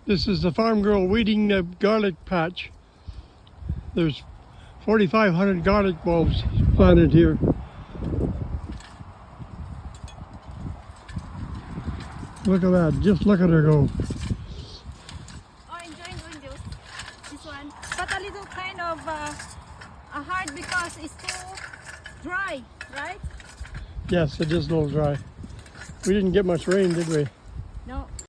This is the farm girl weeding the garlic patch. There's 4,500 garlic bulbs planted here. Look at that, just look at her go. Oh, enjoying doing this one. But a little kind of hard because it's too dry, right? Yes, it is a little dry. We didn't get much rain, did we?